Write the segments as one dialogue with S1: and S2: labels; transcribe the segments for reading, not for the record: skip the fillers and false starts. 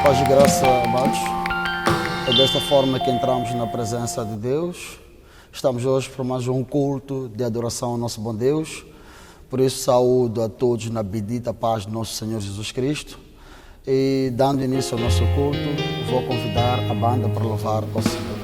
S1: Paz e graça, amados. É desta forma que entramos na presença de Deus. Estamos hoje por mais um culto de adoração ao nosso bom Deus. Por isso, saúdo a todos na bendita paz do nosso Senhor Jesus Cristo. E dando início ao nosso culto, vou convidar a banda para louvar ao Senhor.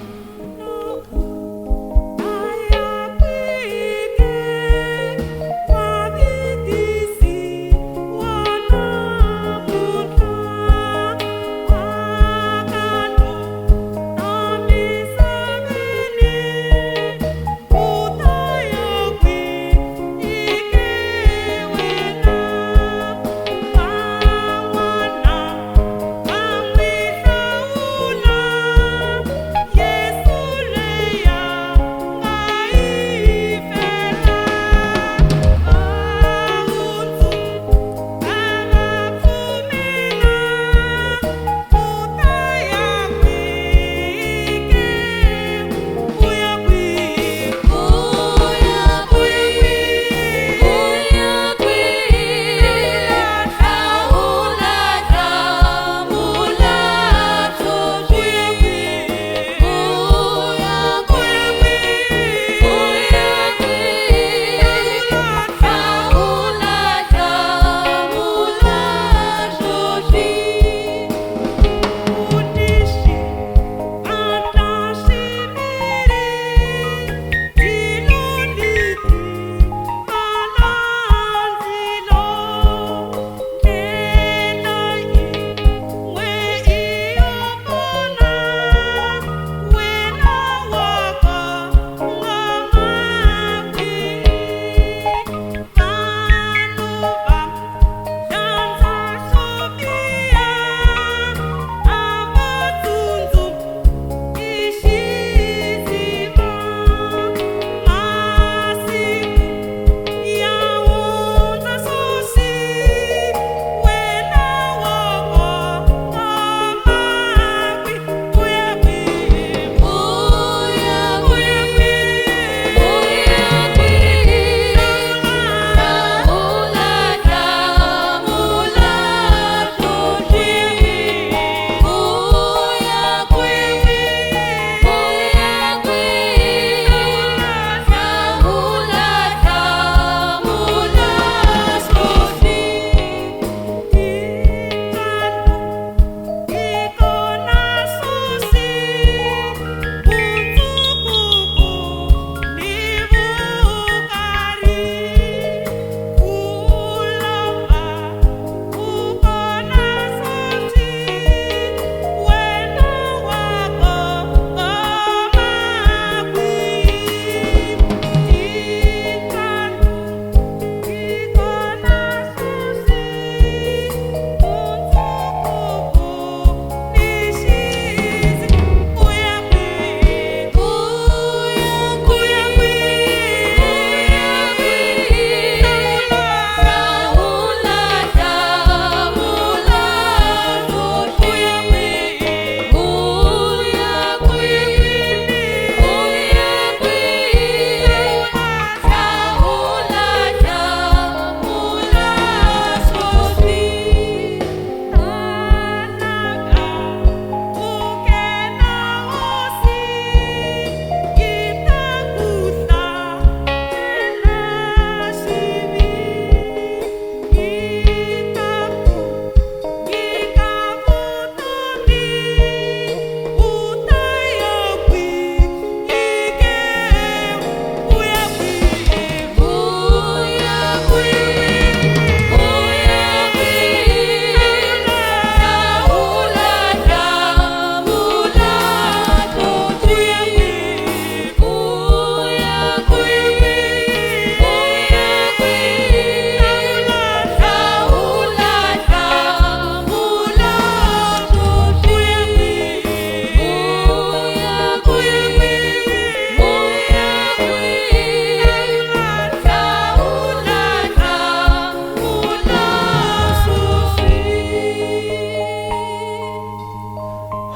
S2: Yeah.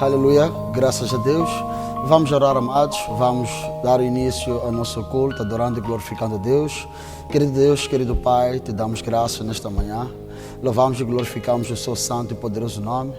S1: Aleluia, graças a Deus. Vamos orar, amados, vamos dar início ao nosso culto, adorando e glorificando a Deus. Querido Deus, querido Pai, te damos graças nesta manhã. Louvamos e glorificamos o seu santo e poderoso nome.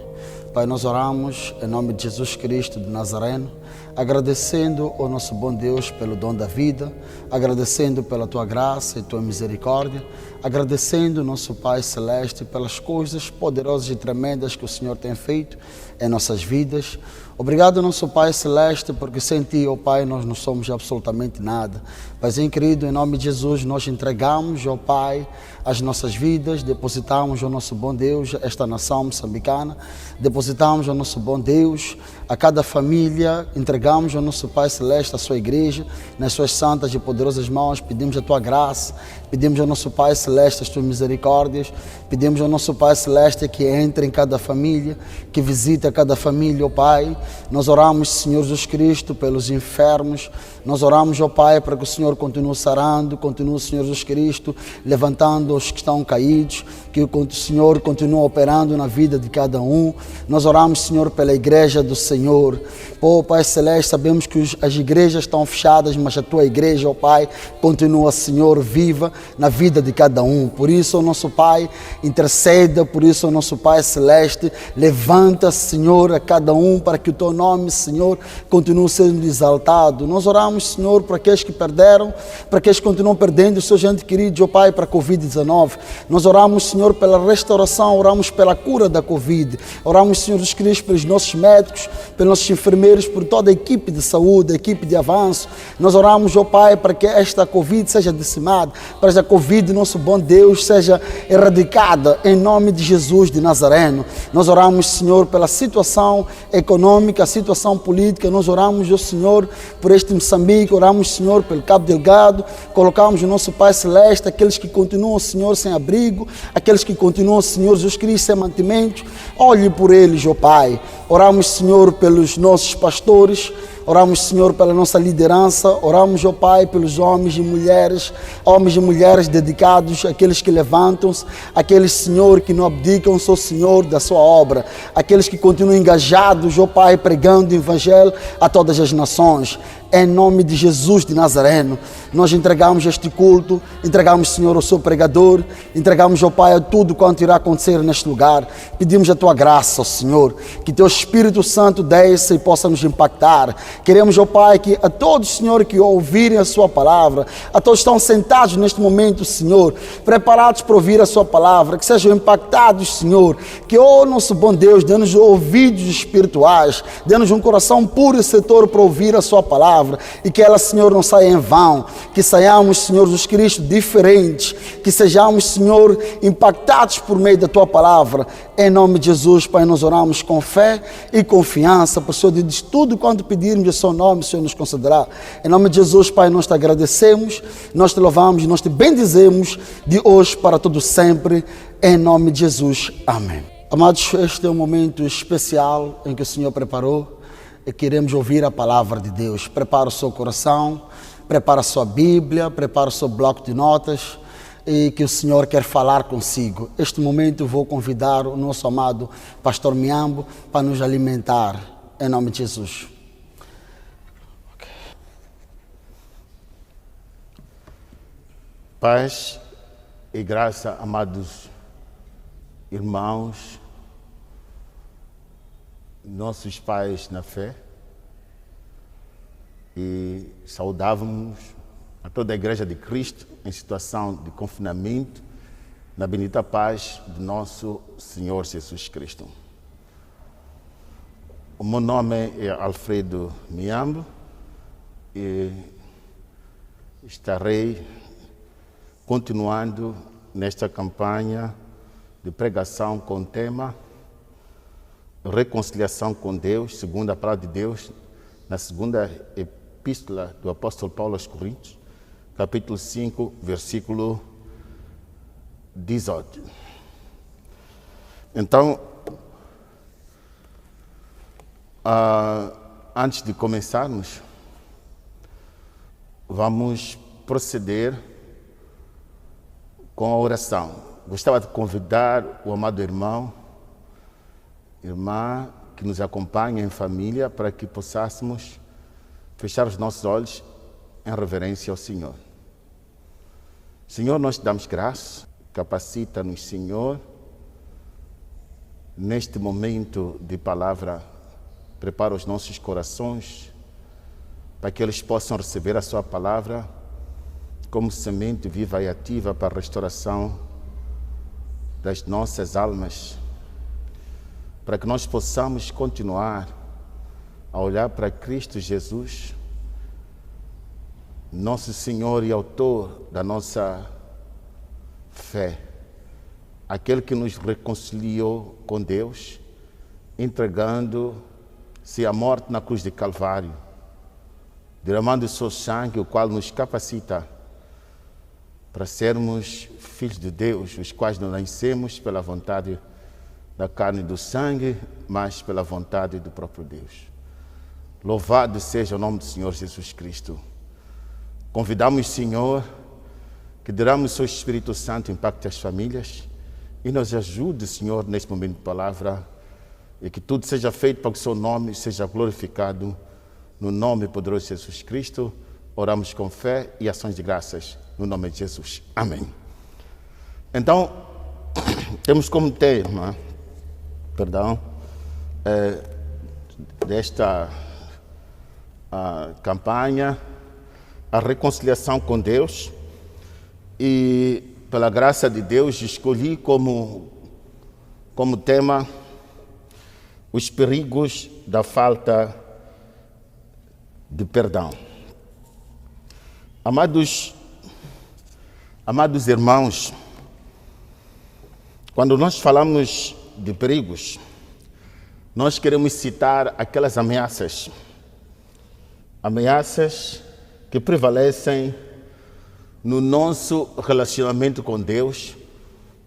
S1: Pai, nós oramos em nome de Jesus Cristo de Nazareno, agradecendo ao nosso bom Deus pelo dom da vida, agradecendo pela tua graça e tua misericórdia, agradecendo nosso Pai Celeste pelas coisas poderosas e tremendas que o Senhor tem feito em nossas vidas. Obrigado, nosso Pai Celeste, porque sem Ti, ó Pai, nós não somos absolutamente nada. Paizinho querido, em nome de Jesus, nós entregamos, ó Pai, as nossas vidas, depositamos ao nosso bom Deus esta nação moçambicana, depositamos ao nosso bom Deus a cada família, entregamos ao nosso Pai Celeste a sua igreja, nas suas santas e poderosas mãos, pedimos a Tua graça, pedimos ao nosso Pai Celeste as Tuas misericórdias, pedimos ao nosso Pai Celeste que entre em cada família, que visite cada família, ó Pai. Nós oramos, Senhor Jesus Cristo, pelos enfermos, nós oramos, ó Pai, para que o Senhor continue sarando, continue, Senhor Jesus Cristo, levantando os que estão caídos, que o Senhor continue operando na vida de cada um. Nós oramos, Senhor, pela igreja do Senhor. Ó Pai Celeste, sabemos que as igrejas estão fechadas, mas a Tua igreja, ó Pai, continua, Senhor, viva na vida de cada um. Por isso, ó nosso Pai, interceda, por isso, ó nosso Pai Celeste, levanta, Senhor, a cada um, para que o Teu nome, Senhor, continue sendo exaltado. Nós oramos, Senhor, para aqueles que perderam, para aqueles que continuam perdendo os seus entes queridos, ó Pai, para a Covid-19. Nós oramos, Senhor, pela restauração, oramos pela cura da Covid. Oramos, Senhor Jesus Cristo, pelos nossos médicos, pelos nossos enfermeiros, por toda a equipe de saúde, a equipe de avanço. Nós oramos, ó Pai, para que esta Covid seja dizimada, para que esta Covid, nosso bom Deus, seja erradicada em nome de Jesus de Nazareno. Nós oramos, Senhor, pela situação econômica, a situação política. Nós oramos, ó Senhor, por este Moçambique, oramos, Senhor, pelo Cabo Delgado, colocamos o nosso Pai Celeste, aqueles que continuam, Senhor, sem abrigo, aqueles que continuam, Senhor Jesus Cristo, sem mantimento. Olhe por eles, ó Pai. Oramos, Senhor, pelos nossos pastores, oramos, Senhor, pela nossa liderança, oramos, ó Pai, pelos homens e mulheres dedicados, aqueles que levantam-se, aqueles, Senhor, que não abdicam, só Senhor, da sua obra, aqueles que continuam engajados, ó Pai, pregando o Evangelho a todas as nações. Em nome de Jesus de Nazareno, nós entregamos este culto, entregamos, Senhor, ao seu pregador, entregamos, ó Pai, a tudo quanto irá acontecer neste lugar. Pedimos a Tua graça, ó Senhor, que Teu Espírito Santo desça e possa nos impactar. Queremos, ó Pai, que a todos, Senhor, que ouvirem a Sua palavra, a todos que estão sentados neste momento, Senhor, preparados para ouvir a Sua palavra, que sejam impactados, Senhor, que, ó nosso bom Deus, dê-nos ouvidos espirituais, dê-nos um coração puro e setor para ouvir a Sua palavra, e que ela, Senhor, não saia em vão, que saiamos, Senhor Jesus Cristo, diferentes, que sejamos, Senhor, impactados por meio da Tua palavra. Em nome de Jesus, Pai, nós oramos com fé e confiança, por Senhor, diz tudo quanto pedirmos em Seu nome, o Senhor nos concederá. Em nome de Jesus, Pai, nós Te agradecemos, nós Te louvamos, nós Te bendizemos de hoje para todo sempre, em nome de Jesus. Amém. Amados, este é um momento especial em que o Senhor preparou e queremos ouvir a palavra de Deus. Prepara o seu coração, prepara a sua Bíblia, prepara o seu bloco de notas, e que o Senhor quer falar consigo. Este momento eu vou convidar o nosso amado pastor Miambo para nos alimentar, em nome de Jesus.
S2: Paz e graça, amados irmãos, nossos pais na fé, e saudávamos a toda a Igreja de Cristo em situação de confinamento, na bendita paz de nosso Senhor Jesus Cristo. O meu nome é Alfredo Miambo e estarei continuando nesta campanha de pregação com o tema Reconciliação com Deus, segundo a palavra de Deus, na segunda epístola do apóstolo Paulo aos Coríntios, capítulo 5, versículo 18. Então, antes de começarmos, vamos proceder com a oração. Gostava de convidar o amado irmão, irmã, que nos acompanha em família, para que possássemos fechar os nossos olhos em reverência ao Senhor. Senhor, nós te damos graça, capacita-nos, Senhor, neste momento de palavra, prepara os nossos corações para que eles possam receber a sua palavra como semente viva e ativa para a restauração das nossas almas, para que nós possamos continuar a olhar para Cristo Jesus, nosso Senhor e Autor da nossa fé, aquele que nos reconciliou com Deus, entregando-se à morte na cruz de Calvário, derramando o seu sangue, o qual nos capacita para sermos filhos de Deus, os quais não nascemos pela vontade da carne e do sangue, mas pela vontade do próprio Deus. Louvado seja o nome do Senhor Jesus Cristo. Convidamos, Senhor, que derrame o seu Espírito Santo impacte as famílias e nos ajude, Senhor, neste momento de palavra, e que tudo seja feito para que o seu nome seja glorificado. No nome poderoso de Jesus Cristo, oramos com fé e ações de graças. No nome de Jesus. Amém. Então, temos como tema, desta campanha, a reconciliação com Deus. E, pela graça de Deus, escolhi como tema os perigos da falta de perdão. Amados irmãos, quando nós falamos de perigos, nós queremos citar aquelas ameaças que prevalecem no nosso relacionamento com Deus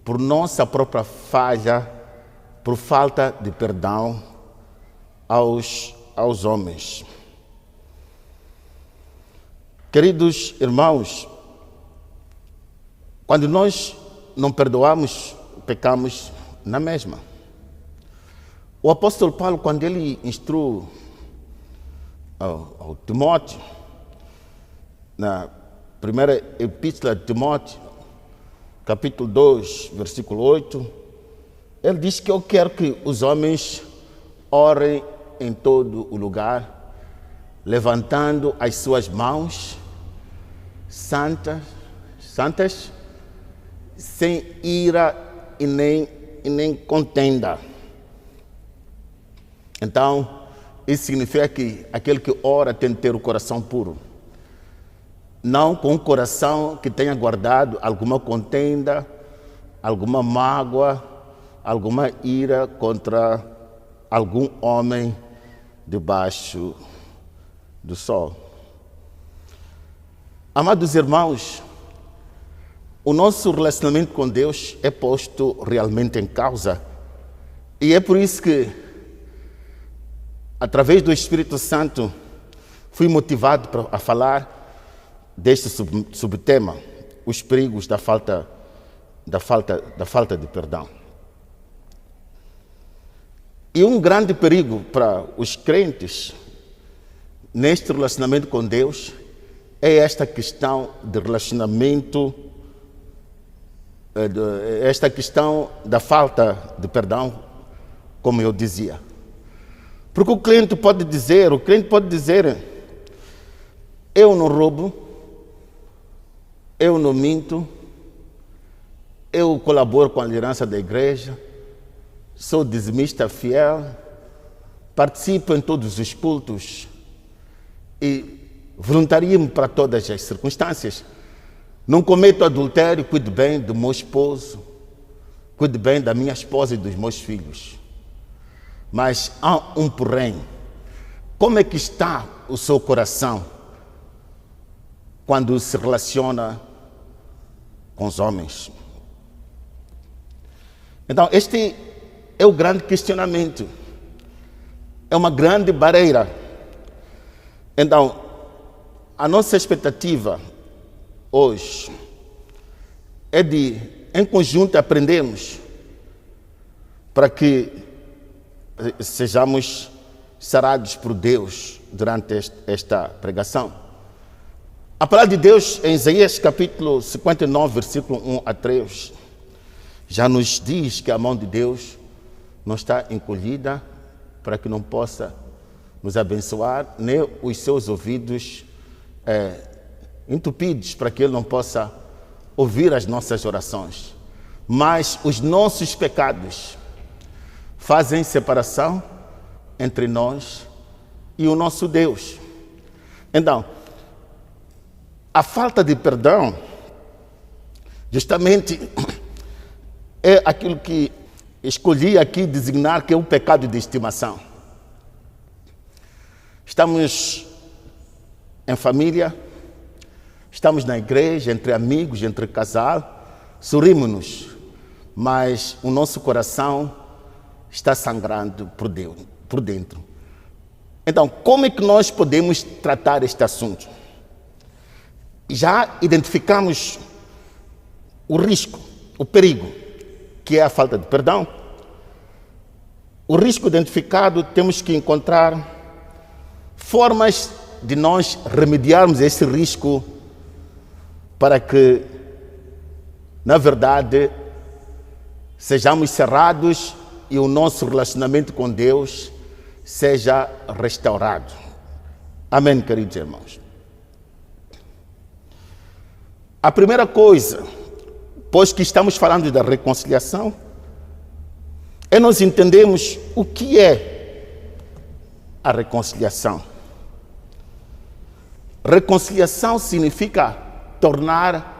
S2: por nossa própria falha, por falta de perdão aos homens. Queridos irmãos, quando nós não perdoamos, pecamos na mesma. O apóstolo Paulo, quando ele instrui ao Timóteo, na primeira epístola de Timóteo, capítulo 2, versículo 8, ele diz que eu quero que os homens orem em todo o lugar, levantando as suas mãos santas, sem ira e nem contenda. Então, isso significa que aquele que ora tem que ter o coração puro. Não com um coração que tenha guardado alguma contenda, alguma mágoa, alguma ira contra algum homem debaixo do sol. Amados irmãos, o nosso relacionamento com Deus é posto realmente em causa. E é por isso que, através do Espírito Santo, fui motivado a falar deste subtema, os perigos da falta de perdão. E um grande perigo para os crentes neste relacionamento com Deus é esta questão de relacionamento, esta questão da falta de perdão, como eu dizia. Porque o crente pode dizer, eu não roubo, eu não minto, eu colaboro com a liderança da igreja, sou dizimista fiel, participo em todos os cultos e voluntario-me para todas as circunstâncias. Não cometo adultério, cuido bem do meu esposo, cuido bem da minha esposa e dos meus filhos. Mas há um porém. Como é que está o seu coração quando se relaciona com os homens? Então, este é o grande questionamento. É uma grande barreira. Então, a nossa expectativa hoje é de, em conjunto, aprendermos para que sejamos sarados por Deus durante esta pregação. A palavra de Deus em Isaías capítulo 59, versículo 1 a 3, já nos diz que a mão de Deus não está encolhida para que não possa nos abençoar, nem os seus ouvidos entupidos para que Ele não possa ouvir as nossas orações. Mas os nossos pecados fazem separação entre nós e o nosso Deus. Então, a falta de perdão justamente é aquilo que escolhi aqui designar que é o pecado de estimação. Estamos em família, estamos na igreja, entre amigos, entre casal, sorrimos-nos, mas o nosso coração está sangrando por dentro. Então, como é que nós podemos tratar este assunto? Já identificamos o risco, o perigo, que é a falta de perdão. O risco identificado, temos que encontrar formas de nós remediarmos esse risco para que, na verdade, sejamos cerrados e o nosso relacionamento com Deus seja restaurado. Amém, queridos irmãos? A primeira coisa, pois que estamos falando da reconciliação, é nós entendemos o que é a reconciliação. Reconciliação significa tornar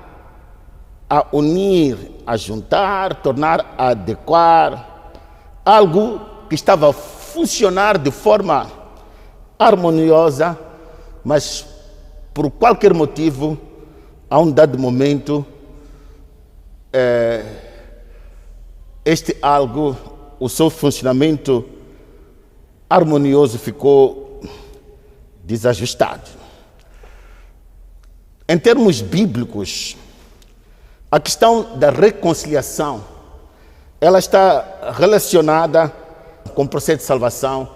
S2: a unir, a juntar, tornar a adequar algo que estava a funcionar de forma harmoniosa, mas por qualquer motivo, a um dado momento, este algo, o seu funcionamento harmonioso ficou desajustado. Em termos bíblicos, a questão da reconciliação, ela está relacionada com o processo de salvação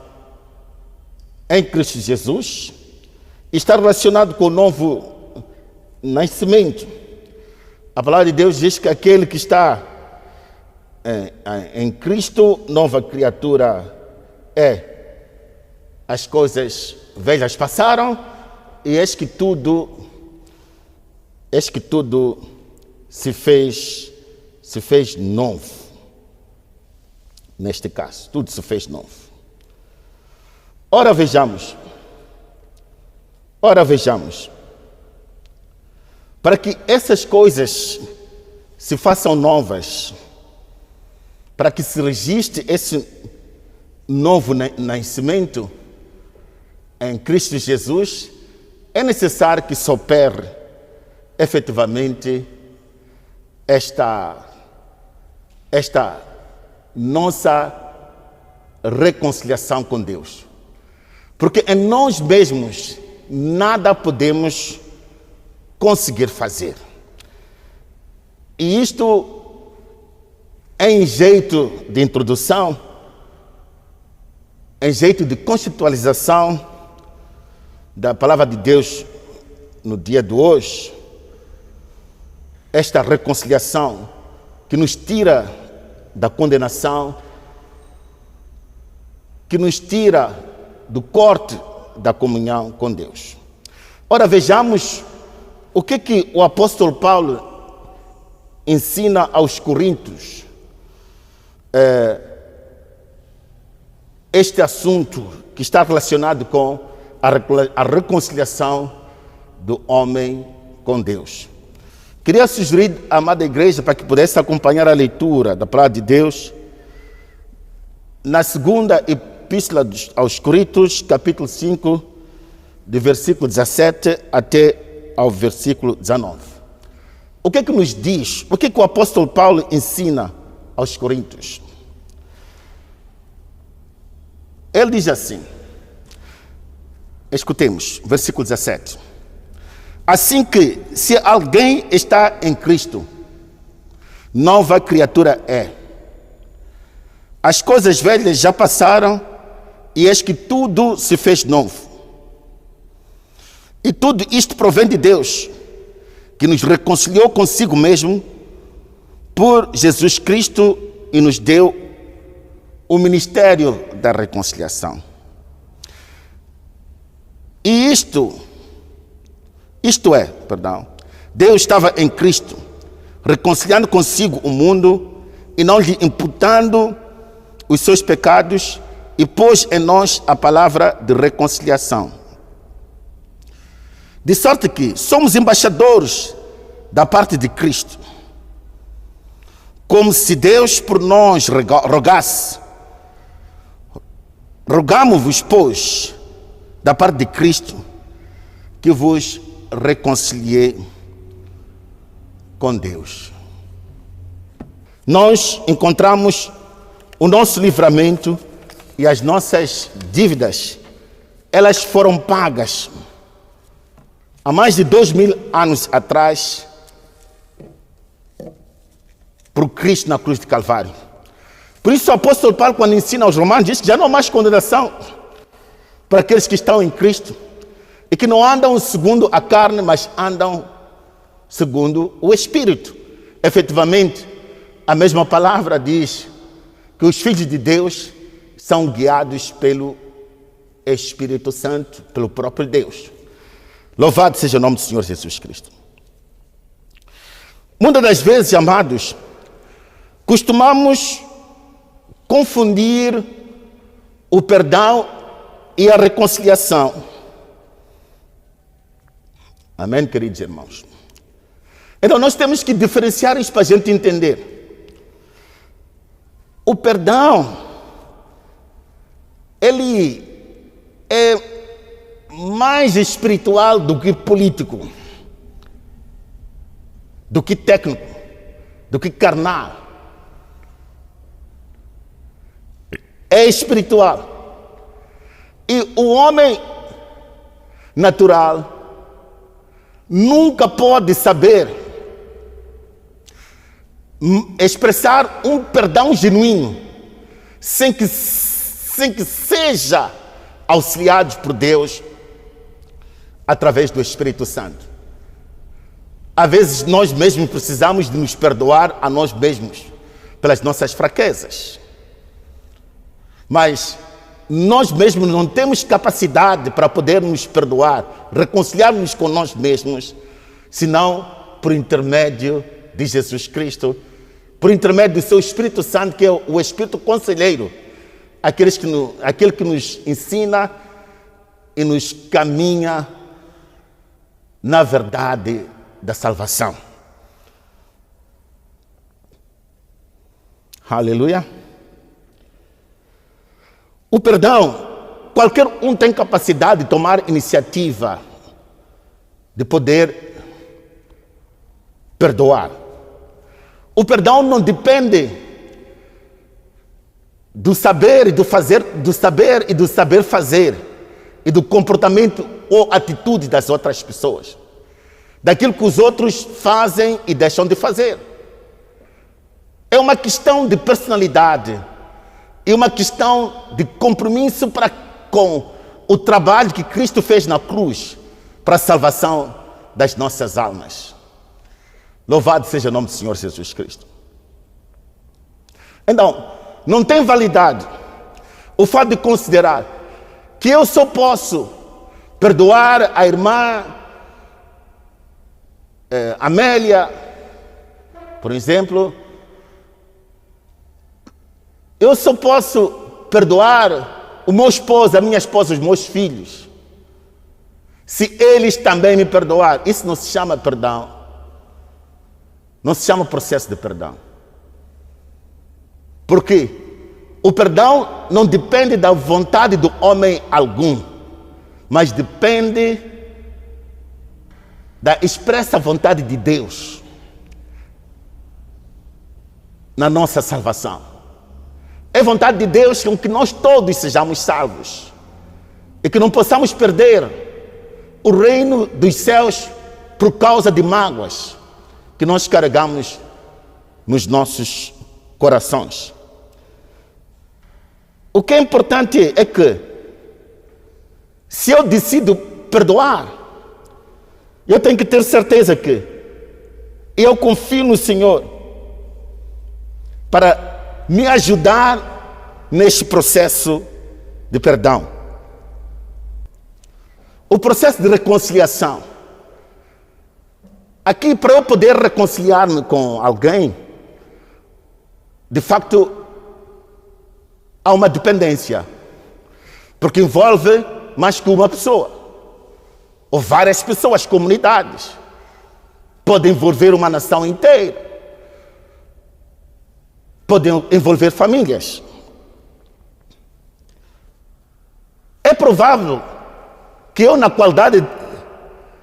S2: em Cristo Jesus, está relacionado com o novo nascimento. A palavra de Deus diz que aquele que está em Cristo, nova criatura é. As coisas velhas passaram e eis que tudo se fez novo. Neste caso, tudo se fez novo. Ora vejamos. Para que essas coisas se façam novas, para que se registre esse novo nascimento em Cristo Jesus, é necessário que se opere efetivamente esta nossa reconciliação com Deus. Porque em nós mesmos nada podemos conseguir fazer. E isto, em jeito de introdução, em jeito de conceitualização da palavra de Deus no dia de hoje, esta reconciliação que nos tira da condenação, que nos tira do corte da comunhão com Deus. Ora, vejamos o que o apóstolo Paulo ensina aos Coríntios, este assunto que está relacionado com a reconciliação do homem com Deus. Queria sugerir à amada igreja para que pudesse acompanhar a leitura da palavra de Deus na segunda epístola aos Coríntios, capítulo 5, de versículo 17 até ao versículo 19. O que nos diz? O que o apóstolo Paulo ensina aos Coríntios? Ele diz assim, escutemos, versículo 17. Assim que, se alguém está em Cristo, nova criatura é. As coisas velhas já passaram e eis que tudo se fez novo. E tudo isto provém de Deus, que nos reconciliou consigo mesmo por Jesus Cristo e nos deu o ministério da reconciliação. E isto é, Deus estava em Cristo, reconciliando consigo o mundo e não lhe imputando os seus pecados, e pôs em nós a palavra de reconciliação. De sorte que somos embaixadores da parte de Cristo, como se Deus por nós rogasse. Rogamo-vos, pois, da parte de Cristo, que vos reconcilie com Deus. Nós encontramos o nosso livramento e as nossas dívidas, elas foram pagas há mais de 2000 anos atrás por Cristo na cruz de Calvário. Por isso o apóstolo Paulo, quando ensina aos romanos, diz que já não há mais condenação para aqueles que estão em Cristo e que não andam segundo a carne, mas andam segundo o Espírito. Efetivamente, a mesma palavra diz que os filhos de Deus são guiados pelo Espírito Santo, pelo próprio Deus. Louvado seja o nome do Senhor Jesus Cristo. Muitas das vezes, amados, costumamos confundir o perdão e a reconciliação. Amém, queridos irmãos? Então nós temos que diferenciar isso para a gente entender. O perdão, ele é mais espiritual do que político, do que técnico, do que carnal. É espiritual. E o homem natural nunca pode saber expressar um perdão genuíno sem que seja auxiliados por Deus através do Espírito Santo. Às vezes nós mesmos precisamos de nos perdoar a nós mesmos pelas nossas fraquezas. Mas nós mesmos não temos capacidade para poder nos perdoar, reconciliar-nos com nós mesmos, senão por intermédio de Jesus Cristo, por intermédio do seu Espírito Santo, que é o Espírito Conselheiro, aquele que nos ensina e nos caminha na verdade da salvação. Aleluia. O perdão, qualquer um tem capacidade de tomar iniciativa de poder perdoar. O perdão não depende do saber e do fazer, do saber e do saber fazer e do comportamento ou atitude das outras pessoas, daquilo que os outros fazem e deixam de fazer. É uma questão de personalidade e uma questão de compromisso com o trabalho que Cristo fez na cruz para a salvação das nossas almas. Louvado seja o nome do Senhor Jesus Cristo. Então, não tem validade o fato de considerar que eu só posso perdoar a irmã Amélia, por exemplo. Eu só posso perdoar o meu esposo, a minha esposa, os meus filhos, se eles também me perdoar. Isso não se chama perdão. Não se chama processo de perdão. Por quê? O perdão não depende da vontade do homem algum, mas depende da expressa vontade de Deus na nossa salvação. É vontade de Deus que nós todos sejamos salvos e que não possamos perder o reino dos céus por causa de mágoas que nós carregamos nos nossos corações. O que é importante é que, se eu decido perdoar, eu tenho que ter certeza que eu confio no Senhor para me ajudar neste processo de perdão. O processo de reconciliação. Aqui, para eu poder reconciliar-me com alguém, de facto, há uma dependência, porque envolve mais que uma pessoa, ou várias pessoas, comunidades. Pode envolver uma nação inteira, pode envolver famílias. É provável que eu, na qualidade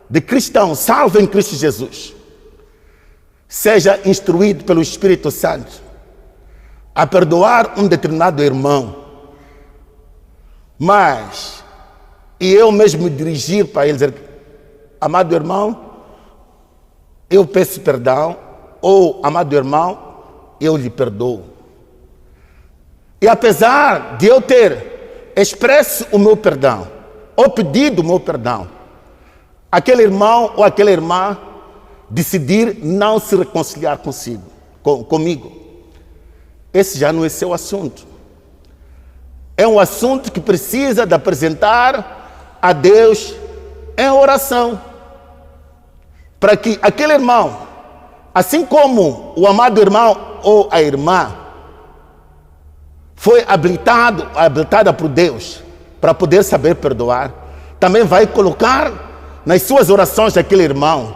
S2: de cristão, salvo em Cristo Jesus, seja instruído pelo Espírito Santo a perdoar um determinado irmão, mas e eu mesmo me dirigir para ele dizer: amado irmão, eu peço perdão, ou amado irmão, eu lhe perdoo. E apesar de eu ter expresso o meu perdão, ou pedido o meu perdão, aquele irmão ou aquela irmã decidir não se reconciliar comigo, esse já não é seu assunto. É um assunto que precisa de apresentar a Deus em oração, para que aquele irmão, assim como o amado irmão ou a irmã foi habilitada por Deus para poder saber perdoar, também vai colocar nas suas orações aquele irmão,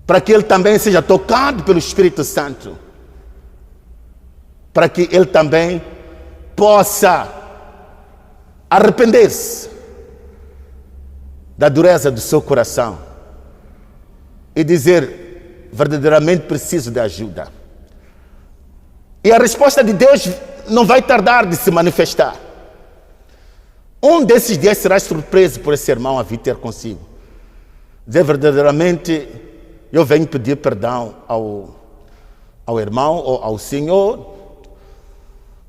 S2: para que ele também seja tocado pelo Espírito Santo, para que ele também possa arrepender-se da dureza do seu coração e dizer: verdadeiramente preciso de ajuda. E a resposta de Deus não vai tardar de se manifestar. Um desses dias serás surpreso por esse irmão a vir ter consigo. Dizer: verdadeiramente eu venho pedir perdão ao irmão ou ao Senhor,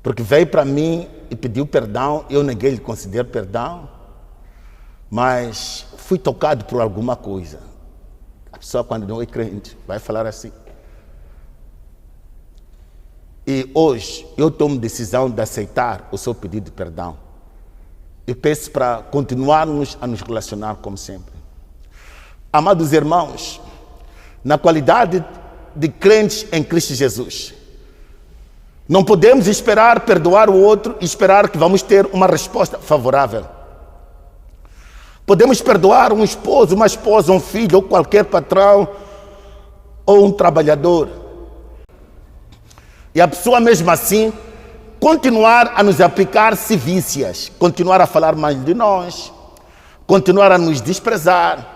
S2: porque veio para mim e pediu perdão, eu neguei-lhe conceder perdão, mas fui tocado por alguma coisa. A pessoa, quando não é crente, vai falar assim. E hoje eu tomo decisão de aceitar o seu pedido de perdão. E peço para continuarmos a nos relacionar como sempre. Amados irmãos, na qualidade de crentes em Cristo Jesus, não podemos esperar perdoar o outro e esperar que vamos ter uma resposta favorável. Podemos perdoar um esposo, uma esposa, um filho, ou qualquer patrão, ou um trabalhador. E a pessoa mesmo assim continuar a nos aplicar sevícias, continuar a falar mal de nós, continuar a nos desprezar,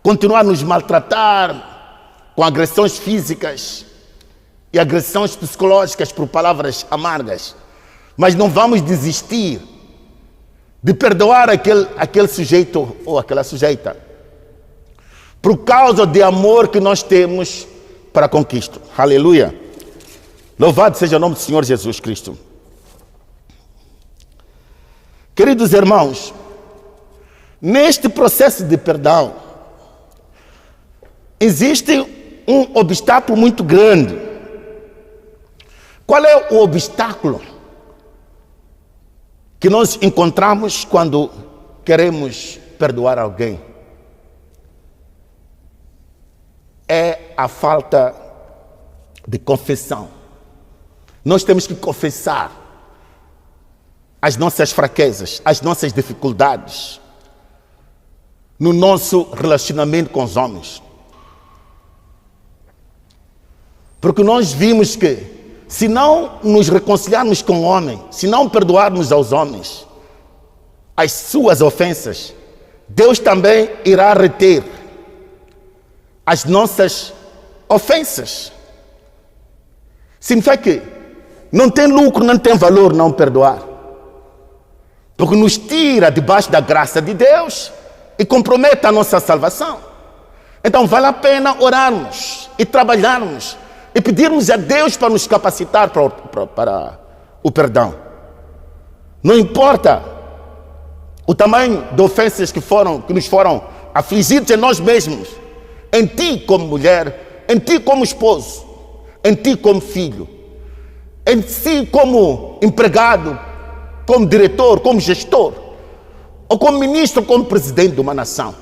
S2: continuar a nos maltratar com agressões físicas e agressões psicológicas por palavras amargas. Mas não vamos desistir de perdoar aquele sujeito ou aquela sujeita, por causa do amor que nós temos para com Cristo. Aleluia! Louvado seja o nome do Senhor Jesus Cristo. Queridos irmãos, neste processo de perdão, existe um obstáculo muito grande. Qual é o obstáculo que nós encontramos quando queremos perdoar alguém? É a falta de confissão. Nós temos que confessar as nossas fraquezas, as nossas dificuldades no nosso relacionamento com os homens. Porque nós vimos que, se não nos reconciliarmos com o homem, se não perdoarmos aos homens as suas ofensas, Deus também irá reter as nossas ofensas. Significa que não tem lucro, não tem valor não perdoar, porque nos tira debaixo da graça de Deus e compromete a nossa salvação. Então vale a pena orarmos e trabalharmos e pedirmos a Deus para nos capacitar para o perdão. Não importa o tamanho de ofensas que nos foram afligidos em nós mesmos, em ti como mulher, em ti como esposo, em ti como filho, em si como empregado, como diretor, como gestor, ou como ministro, como presidente de uma nação.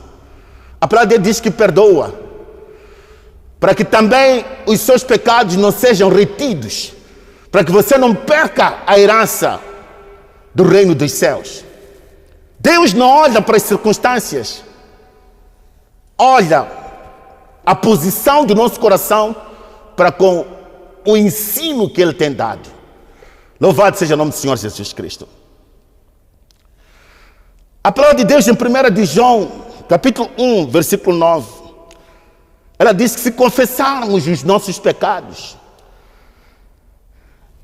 S2: A palavra de Deus diz que perdoa, para que também os seus pecados não sejam retidos, para que você não perca a herança do reino dos céus. Deus não olha para as circunstâncias, olha a posição do nosso coração para com o ensino que Ele tem dado. Louvado seja o nome do Senhor Jesus Cristo. A palavra de Deus em 1 de João, capítulo 1, versículo 9, ela diz que se confessarmos os nossos pecados,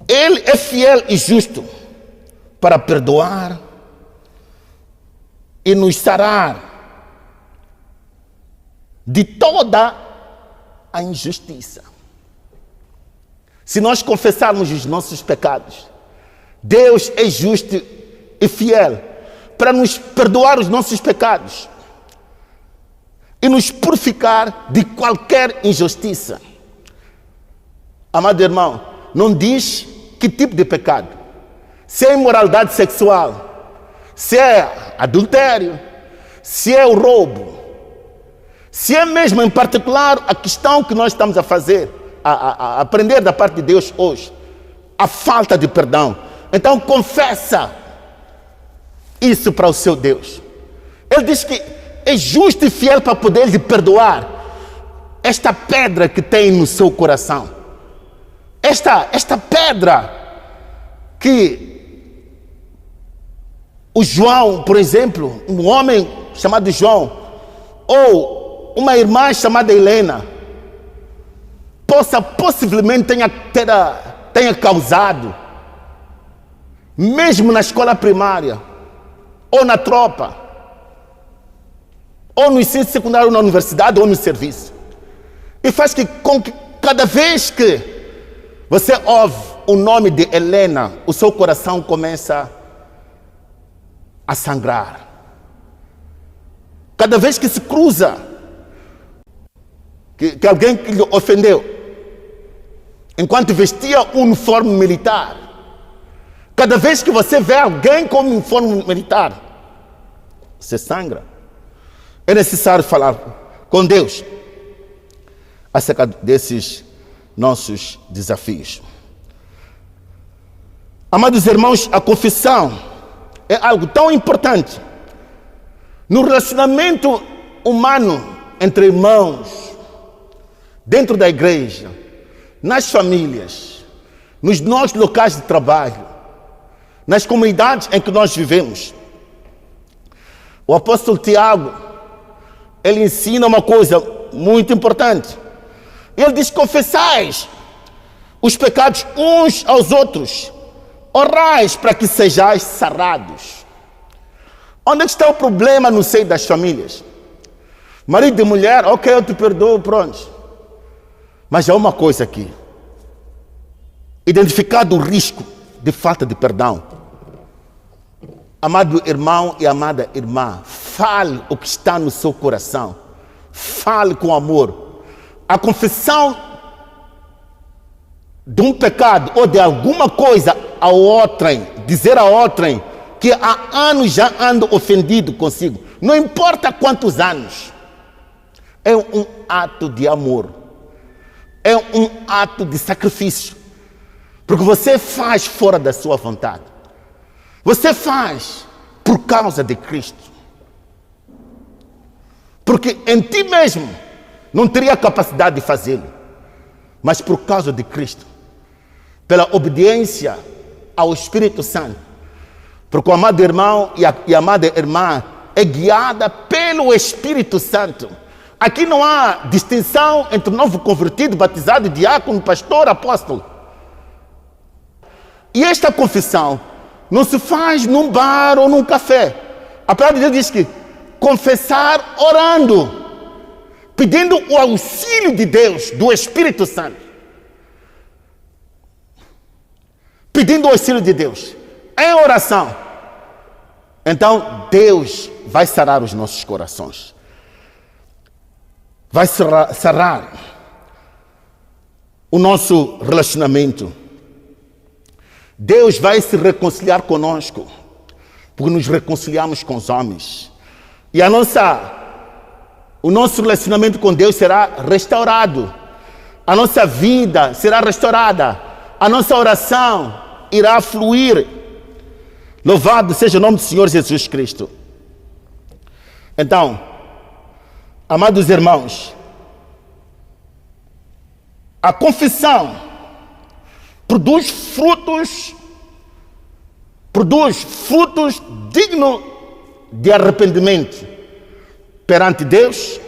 S2: Ele é fiel e justo para perdoar e nos sarar de toda a injustiça. Se nós confessarmos os nossos pecados, Deus é justo e fiel para nos perdoar os nossos pecados e nos purificar de qualquer injustiça. Amado irmão, não diz que tipo de pecado. Se é imoralidade sexual, se é adultério, se é o roubo, se é mesmo em particular a questão que nós estamos a fazer, a aprender da parte de Deus hoje, a falta de perdão. Então confessa isso para o seu Deus. Ele diz que é justo e fiel para poder lhe perdoar esta pedra que tem no seu coração. Esta pedra que o João, por exemplo, um homem chamado João, ou uma irmã chamada Helena, possivelmente tenha causado, mesmo na escola primária, ou na tropa, ou no ensino secundário, ou na universidade, ou no serviço. E faz com que cada vez que você ouve o nome de Helena, o seu coração começa a sangrar. Cada vez que se cruza, que alguém que lhe ofendeu, enquanto vestia um uniforme militar, cada vez que você vê alguém com um uniforme militar, você sangra. É necessário falar com Deus acerca desses nossos desafios. Amados irmãos, a confissão é algo tão importante no relacionamento humano entre irmãos, dentro da igreja, nas famílias, nos nossos locais de trabalho, nas comunidades em que nós vivemos. O apóstolo Tiago, ele ensina uma coisa muito importante. Ele diz: confessais os pecados uns aos outros, orais para que sejais sarados. Onde é que está o problema no seio das famílias? Marido e mulher, ok, eu te perdoo, pronto. Mas há uma coisa aqui. Identificado o risco de falta de perdão. Amado irmão e amada irmã, fale o que está no seu coração. Fale com amor. A confissão de um pecado ou de alguma coisa a outrem, dizer a outrem que há anos já ando ofendido consigo, não importa quantos anos, é um ato de amor, é um ato de sacrifício, porque você faz fora da sua vontade, você faz por causa de Cristo, porque em ti mesmo não teria capacidade de fazê-lo, mas por causa de Cristo, pela obediência ao Espírito Santo, porque o amado irmão e a amada irmã é guiada pelo Espírito Santo. Aqui não há distinção entre novo convertido, batizado, diácono, pastor, apóstolo. E esta confissão não se faz num bar ou num café. A palavra de Deus diz que confessar orando, pedindo o auxílio de Deus, do Espírito Santo. Pedindo o auxílio de Deus, em oração. Então Deus vai sarar os nossos corações. Vai sarar o nosso relacionamento. Deus vai se reconciliar conosco, porque nos reconciliamos com os homens. E o nosso relacionamento com Deus será restaurado. A nossa vida será restaurada. A nossa oração irá fluir. Louvado seja o nome do Senhor Jesus Cristo. Então, amados irmãos, a confissão produz frutos dignos de arrependimento perante Deus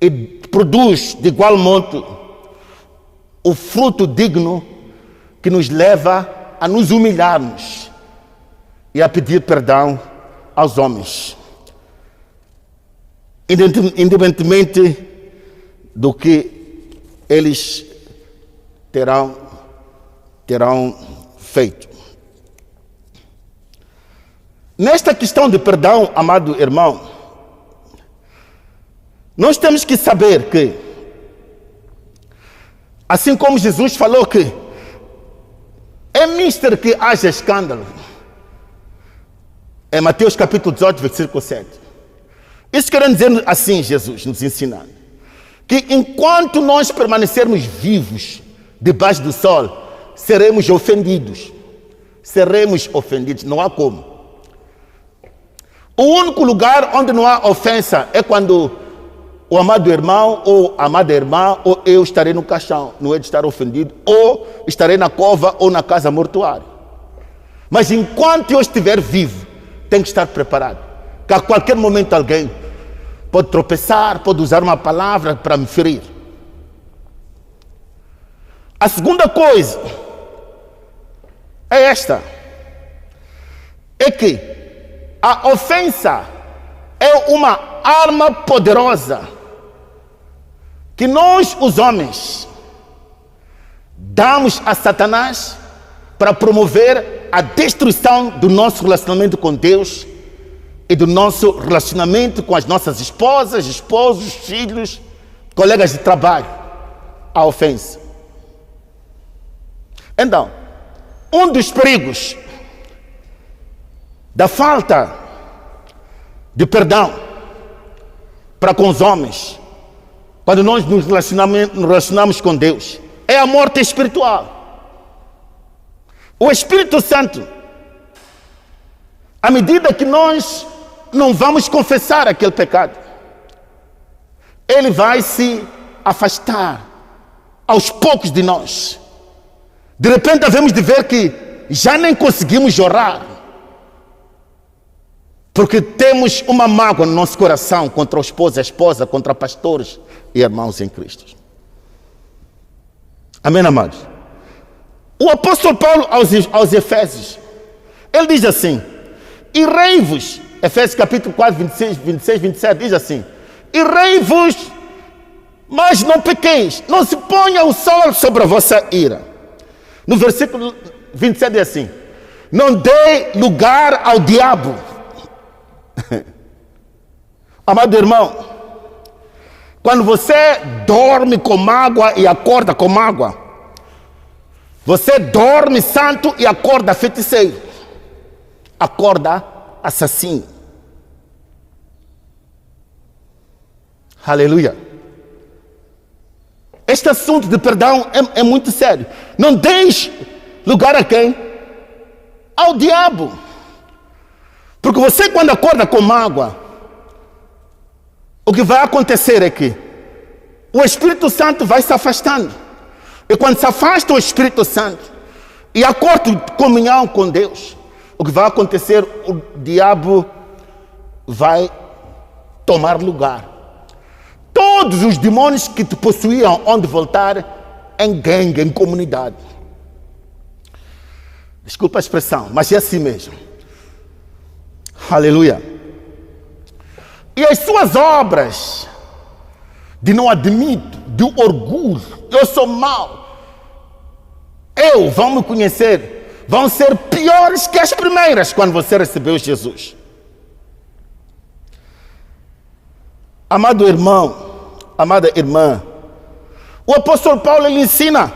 S2: e produz de igual modo o fruto digno que nos leva a nos humilharmos e a pedir perdão aos homens, independentemente do que eles terão feito. Nesta questão de perdão, amado irmão, nós temos que saber que, assim como Jesus falou que é mister que haja escândalo, é Mateus capítulo 18, versículo 7. Isso querendo dizer assim, Jesus nos ensinando, que enquanto nós permanecermos vivos debaixo do sol, seremos ofendidos. Seremos ofendidos, não há como. O único lugar onde não há ofensa é quando o amado irmão ou a amada irmã ou eu estarei no caixão, não é de estar ofendido, ou estarei na cova ou na casa mortuária. Mas enquanto eu estiver vivo, tenho que estar preparado, que a qualquer momento alguém pode tropeçar, pode usar uma palavra para me ferir. A segunda coisa é esta, é que a ofensa é uma arma poderosa que nós, os homens, damos a Satanás para promover a destruição do nosso relacionamento com Deus e do nosso relacionamento com as nossas esposas, esposos, filhos, colegas de trabalho. A ofensa. Então, um dos perigos da falta de perdão para com os homens, quando nós nos relacionamos com Deus, é a morte espiritual. O Espírito Santo, à medida que nós não vamos confessar aquele pecado, ele vai se afastar aos poucos de nós. De repente havemos de ver que já nem conseguimos orar, porque temos uma mágoa no nosso coração contra o esposo e a esposa, contra pastores e irmãos em Cristo. Amém, amados? O apóstolo Paulo aos Efésios, ele diz assim: irei-vos, Efésios capítulo 4, 26, 27, diz assim: irei-vos, mas não pequeis, não se ponha o sol sobre a vossa ira. No versículo 27 diz assim: não dê lugar ao diabo. Amado irmão, quando você dorme com mágoa e acorda com mágoa, você dorme santo e acorda feiticeiro, acorda assassino. Aleluia. Este assunto de perdão é muito sério. Não deixe lugar a quem? Ao diabo. Porque você, quando acorda com mágoa, o que vai acontecer é que o Espírito Santo vai se afastando. E quando se afasta o Espírito Santo e acorda comunhão com Deus, o que vai acontecer? O diabo vai tomar lugar. Todos os demônios que te possuíam onde voltar em gangue, em comunidade. Desculpa a expressão, mas é assim mesmo. Aleluia. E as suas obras de não admito, de orgulho, eu sou mau, vão me conhecer, vão ser piores que as primeiras quando você recebeu Jesus. Amado irmão, amada irmã, o apóstolo Paulo ele ensina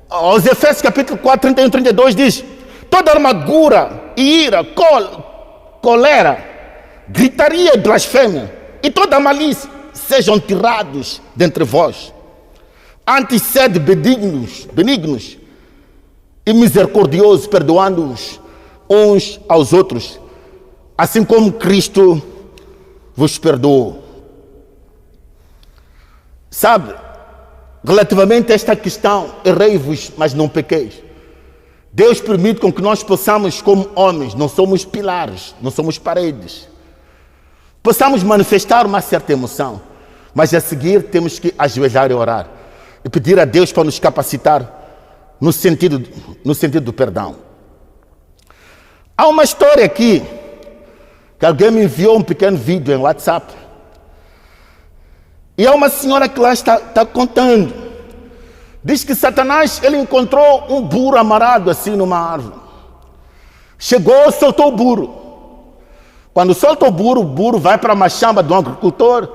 S2: aos Efésios capítulo 4, 31 e 32 diz: toda amargura, ira, cólera, gritaria e blasfêmia e toda malícia sejam tirados dentre vós. Antes sede benignos e misericordiosos, perdoando-os uns aos outros, assim como Cristo vos perdoou. Sabe, relativamente a esta questão, errei-vos, mas não pequeis. Deus permite com que nós possamos, como homens, não somos pilares, não somos paredes, possamos manifestar uma certa emoção, mas a seguir temos que ajoelhar e orar e pedir a Deus para nos capacitar no sentido do perdão. Há uma história aqui que alguém me enviou um pequeno vídeo em WhatsApp. E há uma senhora que lá está contando. Diz que Satanás ele encontrou um burro amarrado assim numa árvore. Chegou, soltou o burro. Quando solta o burro vai para a machamba do agricultor.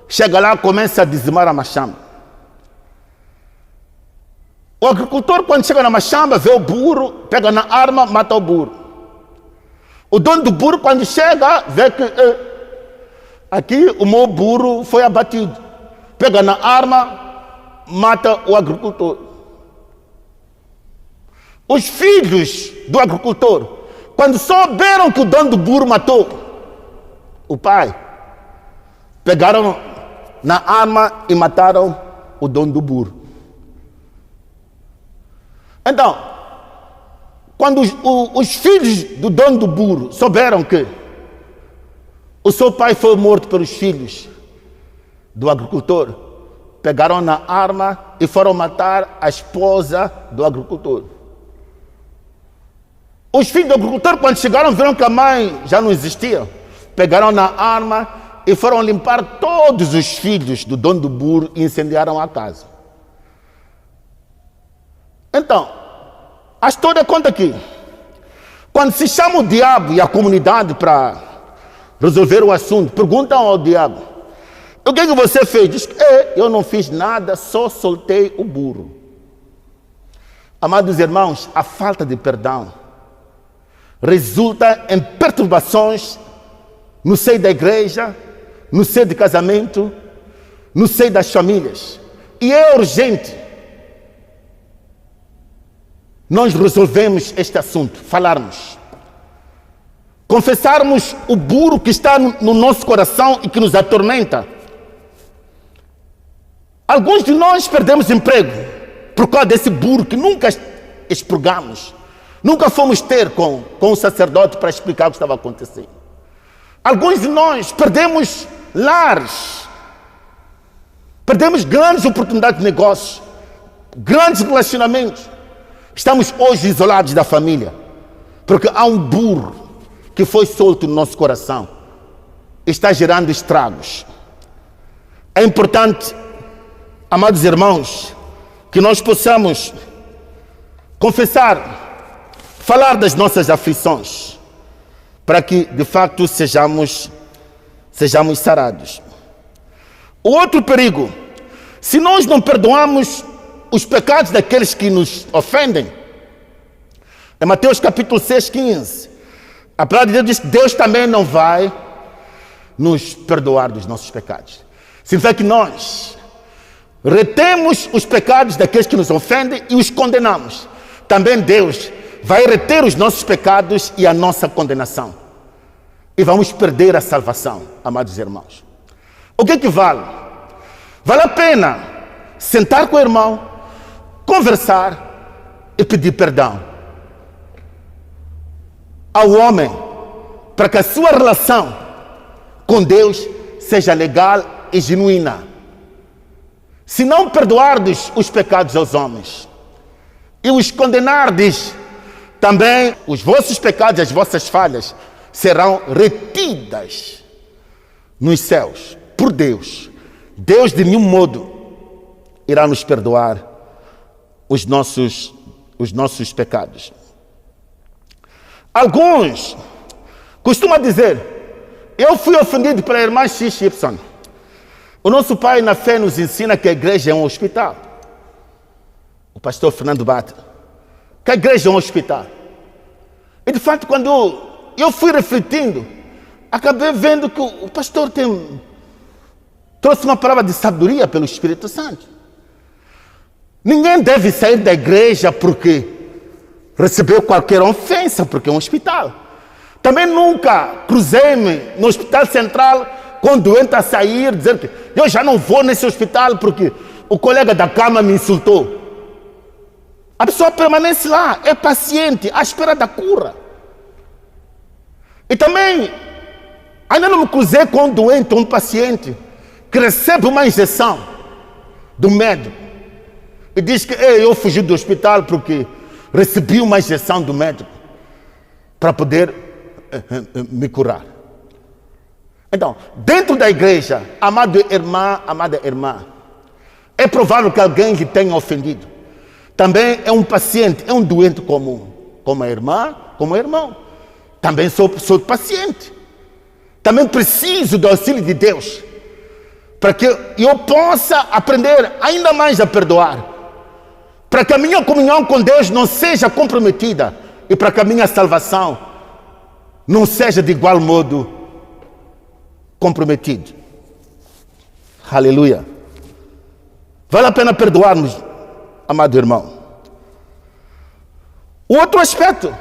S2: Chega lá, começa a dizimar a machamba. O agricultor, quando chega na machamba, vê o burro, pega na arma, mata o burro. O dono do burro, quando chega, vê que aqui o meu burro foi abatido. Pega na arma, mata o agricultor. Os filhos do agricultor, quando souberam que o dono do burro matou o pai, pegaram na arma e mataram o dono do burro. Então, quando os filhos do dono do burro souberam que o seu pai foi morto pelos filhos do agricultor, pegaram na arma e foram matar a esposa do agricultor. Os filhos do agricultor, quando chegaram, viram que a mãe já não existia, pegaram na arma e foram limpar todos os filhos do dono do burro e incendiaram a casa. Então, a história conta aqui. Quando se chama o diabo e a comunidade para resolver o assunto, perguntam ao diabo: o que você fez? Diz que eu não fiz nada, só soltei o burro. Amados irmãos, a falta de perdão resulta em perturbações no seio da igreja, no seio de casamento, no seio das famílias. E é urgente nós resolvemos este assunto, falarmos, confessarmos o burro que está no nosso coração e que nos atormenta. Alguns de nós perdemos emprego por causa desse burro que nunca expurgamos, nunca fomos ter com o sacerdote para explicar o que estava acontecendo. Alguns de nós perdemos lares, perdemos grandes oportunidades de negócio, grandes relacionamentos. Estamos hoje isolados da família, porque há um burro que foi solto no nosso coração, está gerando estragos. É importante, amados irmãos, que nós possamos confessar, falar das nossas aflições, para que de facto sejamos sarados. O outro perigo, se nós não perdoamos os pecados daqueles que nos ofendem, em Mateus capítulo 6, 15, a palavra de Deus diz que Deus também não vai nos perdoar dos nossos pecados. Significa que nós retemos os pecados daqueles que nos ofendem e os condenamos. Também Deus vai reter os nossos pecados e a nossa condenação. E vamos perder a salvação, amados irmãos. O que vale? Vale a pena sentar com o irmão, conversar e pedir perdão ao homem, para que a sua relação com Deus seja legal e genuína. Se não perdoardes os pecados aos homens e os condenardes, também os vossos pecados e as vossas falhas serão retidas nos céus por Deus. Deus de nenhum modo irá nos perdoar os nossos os nossos pecados. Alguns costumam dizer: eu fui ofendido pela irmã XY. O nosso pai na fé nos ensina que a igreja é um hospital. O pastor Fernando Bate, que a igreja é um hospital. E de fato, quando eu fui refletindo, acabei vendo que o pastor trouxe uma palavra de sabedoria pelo Espírito Santo. Ninguém deve sair da igreja porque recebeu qualquer ofensa, porque é um hospital. Também nunca cruzei-me no hospital central com um doente a sair, dizer que eu já não vou nesse hospital porque o colega da cama me insultou. A pessoa permanece lá, é paciente, à espera da cura. E também, ainda não me cruzei com um doente, um paciente, que recebe uma injeção do médico e diz que eu fugi do hospital porque recebi uma injeção do médico para poder me curar. Então, dentro da igreja, amado irmã, amada irmã, é provável que alguém que tenha ofendido também é um paciente, é um doente comum, como a irmã, como o irmão. Também sou paciente. Também preciso do auxílio de Deus para que eu possa aprender ainda mais a perdoar, para que a minha comunhão com Deus não seja comprometida e para que a minha salvação não seja de igual modo comprometida. Aleluia. Vale a pena perdoarmos, amado irmão. O outro aspecto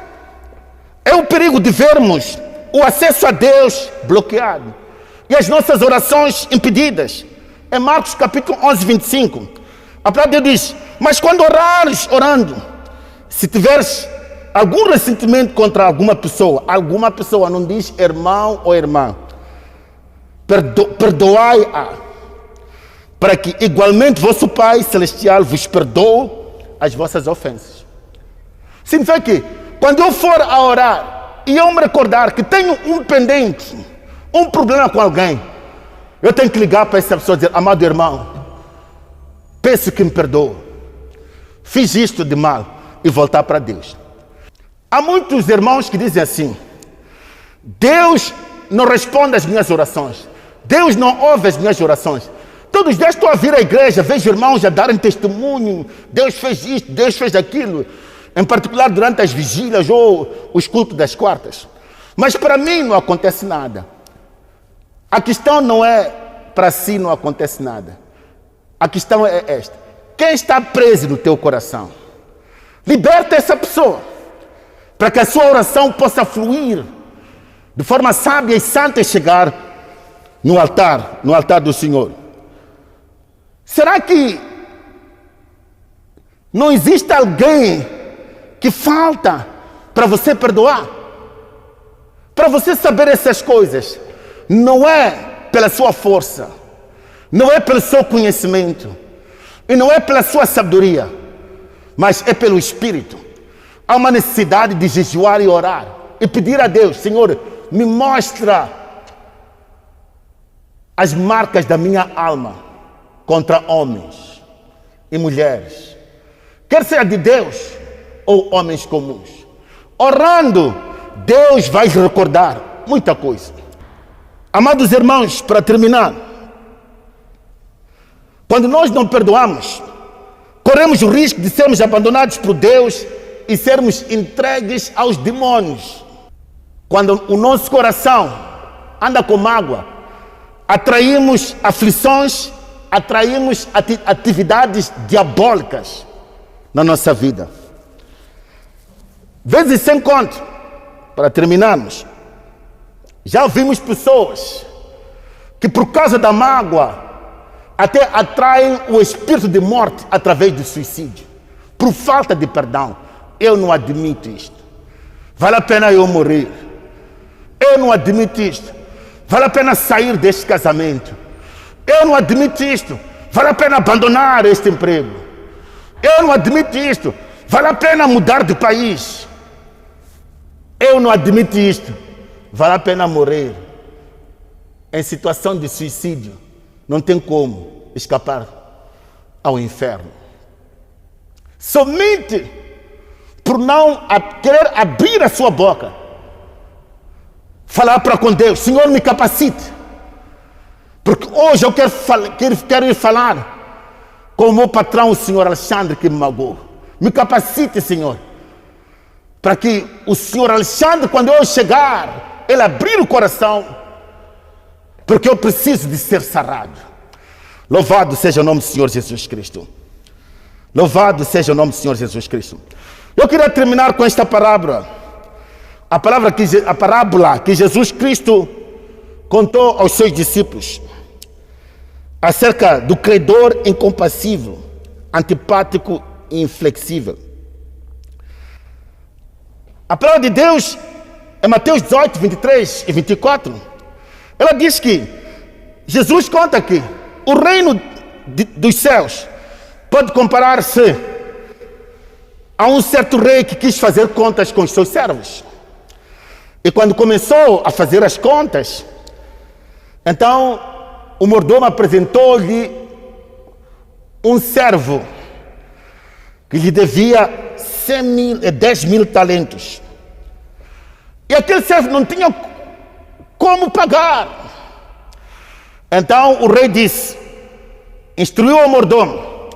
S2: é o perigo de vermos o acesso a Deus bloqueado e as nossas orações impedidas. Em Marcos capítulo 11, 25, a palavra de Deus diz: mas quando orares orando, se tiveres algum ressentimento contra alguma pessoa, não diz irmão ou irmã, perdoai-a, para que igualmente vosso Pai Celestial vos perdoe as vossas ofensas. Significa que quando eu for a orar e eu me recordar que tenho um pendente, um problema com alguém, eu tenho que ligar para essa pessoa e dizer: amado irmão, peço que me perdoe, fiz isto de mal, e voltar para Deus. Há muitos irmãos que dizem assim: Deus não responde às minhas orações, Deus não ouve as minhas orações. Todos os dias estou a vir à igreja, vejo irmãos a darem testemunho: Deus fez isto, Deus fez aquilo, em particular durante as vigílias ou os cultos das quartas. Mas para mim não acontece nada. A questão não é para si não acontece nada. A questão é esta: quem está preso no teu coração? Liberta essa pessoa, para que a sua oração possa fluir de forma sábia e santa e chegar no altar do Senhor. Será que não existe alguém que falta para você perdoar? Para você saber essas coisas, não é pela sua força, não é pelo seu conhecimento, e não é pela sua sabedoria, mas é pelo Espírito. Há uma necessidade de jejuar e orar e pedir a Deus: Senhor, me mostra as marcas da minha alma contra homens e mulheres, quer seja de Deus ou homens comuns. Orando, Deus vai recordar muita coisa. Amados irmãos, para terminar, quando nós não perdoamos, corremos o risco de sermos abandonados por Deus e sermos entregues aos demônios. Quando o nosso coração anda com mágoa, atraímos aflições, atraímos atividades diabólicas na nossa vida. Vezes sem conta, para terminarmos, já ouvimos pessoas que por causa da mágoa até atraem o espírito de morte através do suicídio, por falta de perdão. Eu não admito isto. Vale a pena eu morrer. Eu não admito isto. Vale a pena sair deste casamento. Eu não admito isto. Vale a pena abandonar este emprego. Eu não admito isto. Vale a pena mudar de país. Eu não admito isto. Vale a pena morrer. Em situação de suicídio, não tem como escapar ao inferno. Somente por não querer abrir a sua boca, falar para com Deus: Senhor, me capacite, porque hoje eu quero ir falar com o meu patrão, o senhor Alexandre, que me magoou. Me capacite, Senhor, para que o senhor Alexandre, quando eu chegar, ele abrir o coração, porque eu preciso de ser sarado. Louvado seja o nome do Senhor Jesus Cristo. Louvado seja o nome do Senhor Jesus Cristo. Eu queria terminar com esta parábola. A parábola que Jesus Cristo contou aos seus discípulos acerca do credor incompassível, antipático e inflexível. A palavra de Deus é Mateus 18, 23 e 24. Ela diz que Jesus conta que o reino dos céus pode comparar-se a um certo rei que quis fazer contas com os seus servos. E quando começou a fazer as contas, então o mordomo apresentou-lhe um servo que lhe devia 10 mil talentos. E aquele servo não tinha como pagar. Então o rei disse, instruiu o mordomo: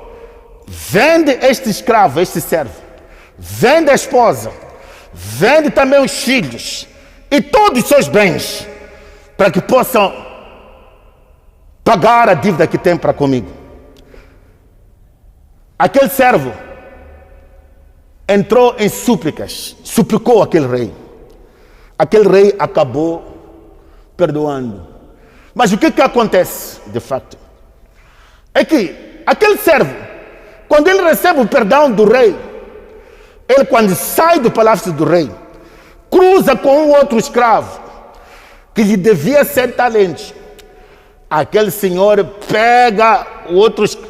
S2: vende este escravo, este servo, vende a esposa, vende também os filhos e todos os seus bens, para que possam pagar a dívida que tem para comigo. Aquele servo entrou em súplicas, suplicou aquele rei. Aquele rei acabou perdoando. Mas o que acontece, de fato? É que aquele servo, quando ele recebe o perdão do rei, ele, quando sai do palácio do rei, cruza com um outro escravo que lhe devia 100 talentos. Aquele senhor pega